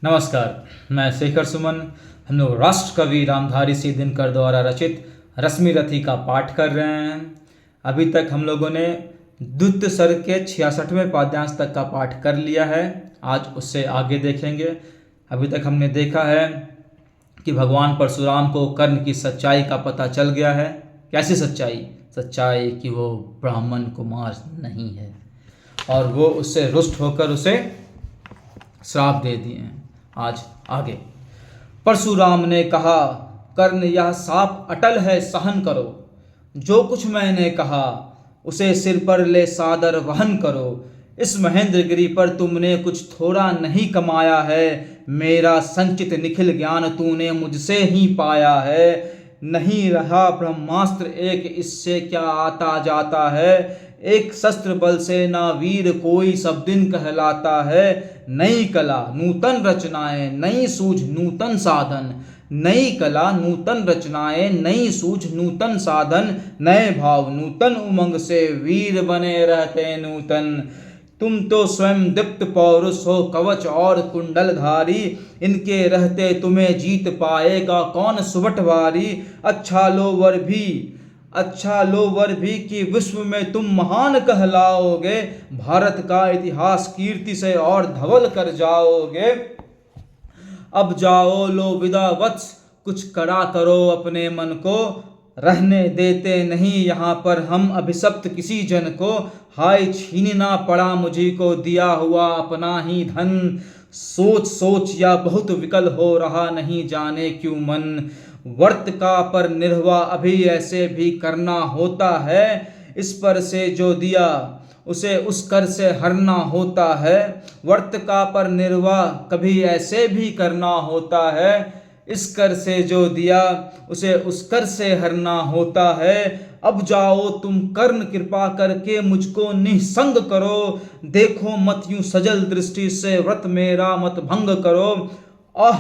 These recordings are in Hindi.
नमस्कार, मैं शेखर सुमन। हम लोग राष्ट्र कवि रामधारी सिंह दिनकर द्वारा रचित रश्मि रथी का पाठ कर रहे हैं। अभी तक हम लोगों ने द्वितीय सर्ग के 66वें पाद्यांश तक का पाठ कर लिया है। आज उससे आगे देखेंगे। अभी तक हमने देखा है कि भगवान परशुराम को कर्ण की सच्चाई का पता चल गया है। कैसी सच्चाई? सच्चाई कि वो ब्राह्मण कुमार नहीं है और वो उससे रुष्ट होकर उसे श्राप दे दिए हैं। आज आगे। परशुराम ने कहा, कर्ण यह साप अटल है, सहन करो। जो कुछ मैंने कहा उसे सिर पर ले सादर वहन करो। इस महेंद्रगिरी पर तुमने कुछ थोड़ा नहीं कमाया है। मेरा संचित निखिल ज्ञान तूने मुझसे ही पाया है। नहीं रहा ब्रह्मास्त्र एक, इससे क्या आता जाता है। एक शस्त्र बल से ना वीर कोई सब दिन कहलाता है। नई कला नूतन रचनाएं, नई सूझ नूतन साधन। नई कला नूतन रचनाएं, नई सूझ नूतन साधन। नए भाव नूतन उमंग से वीर बने रहते नूतन। तुम तो स्वयं दीप्त पौरुष हो, कवच और कुंडलधारी। इनके रहते तुम्हें जीत पाएगा कौन सुबटवारी। अच्छा लो वर भी कि विश्व में तुम महान कहलाओगे। भारत का इतिहास कीर्ति से और धवल कर जाओगे। अब जाओ लो विदा वत्स, कुछ कड़ा करो अपने मन को। रहने देते नहीं यहाँ पर हम अभिशप्त किसी जन को। हाय छीनना पड़ा मुझी को दिया हुआ अपना ही धन। सोच सोच या बहुत विकल हो रहा नहीं जाने क्यों मन। वर्त का पर निर्वाह अभी ऐसे भी करना होता है। इस पर से जो दिया उसे उस कर से हरना होता है। वर्त का पर निर्वाह कभी ऐसे भी करना होता है। इस कर से जो दिया उसे उस कर से हरना होता है। अब जाओ तुम कर्ण, कृपा करके मुझको निसंग करो। देखो मत यूं सजल दृष्टि से व्रत मेरा मत भंग करो। आह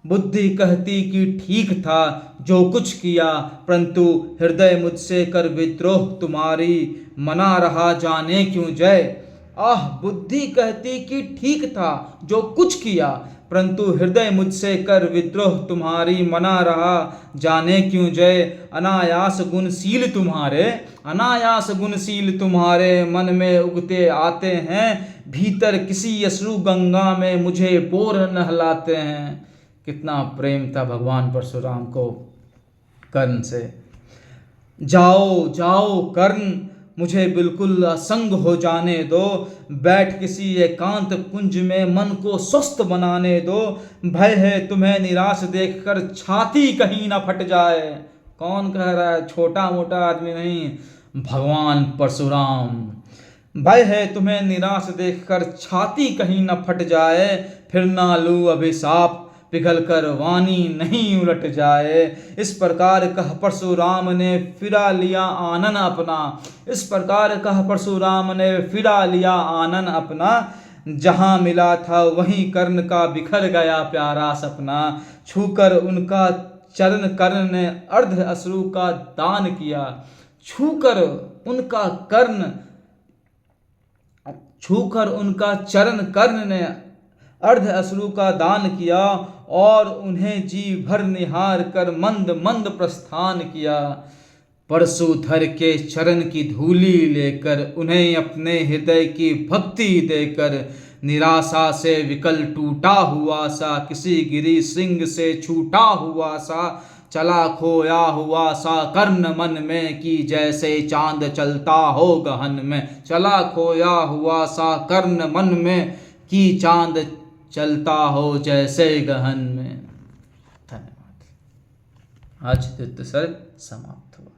बुद्धि कहती कि ठीक था जो कुछ किया, परंतु हृदय मुझसे कर विद्रोह तुम्हारी मना रहा जाने क्यों जय। आह बुद्धि कहती कि ठीक था जो कुछ किया, परंतु हृदय मुझसे कर विद्रोह तुम्हारी मना रहा जाने क्यों जय। अनायास गुणशील तुम्हारे मन में उगते आते हैं। भीतर किसी अश्रु गंगा में मुझे बोर नहलाते हैं। कितना प्रेम था भगवान परशुराम को कर्ण से। जाओ जाओ कर्ण, मुझे बिल्कुल असंग हो जाने दो। बैठ किसी एकांत कुंज में मन को स्वस्थ बनाने दो। भय है तुम्हें निराश देखकर छाती कहीं ना फट जाए। कौन कह रहा है? छोटा मोटा आदमी नहीं, भगवान परशुराम। भय है तुम्हें निराश देखकर छाती कहीं न फट जाए। फिर ना लूं अभिशाप पिघल कर वाणी नहीं उलट जाए। इस प्रकार कह परशुराम ने फिरा लिया आनन अपना। इस प्रकार कह परशुराम ने फिरा लिया आनन अपना। जहां मिला था वहीं कर्ण का बिखर गया प्यारा सपना। छूकर उनका चरण कर्ण ने अर्ध अश्रु का दान किया। छूकर उनका चरण कर्ण ने अर्ध अश्रु का दान किया और उन्हें जी भर निहार कर मंद मंद प्रस्थान किया। परशुधर के चरण की धूली लेकर, उन्हें अपने हृदय की भक्ति देकर, निराशा से विकल टूटा हुआ सा, किसी गिरी सिंह से छूटा हुआ सा, चला खोया हुआ सा कर्ण मन में कि जैसे चांद चलता हो गहन में। चला खोया हुआ सा कर्ण मन में कि चांद चलता हो जैसे गहन में। धन्यवाद। आज द्वितीय सर्ग समाप्त हुआ।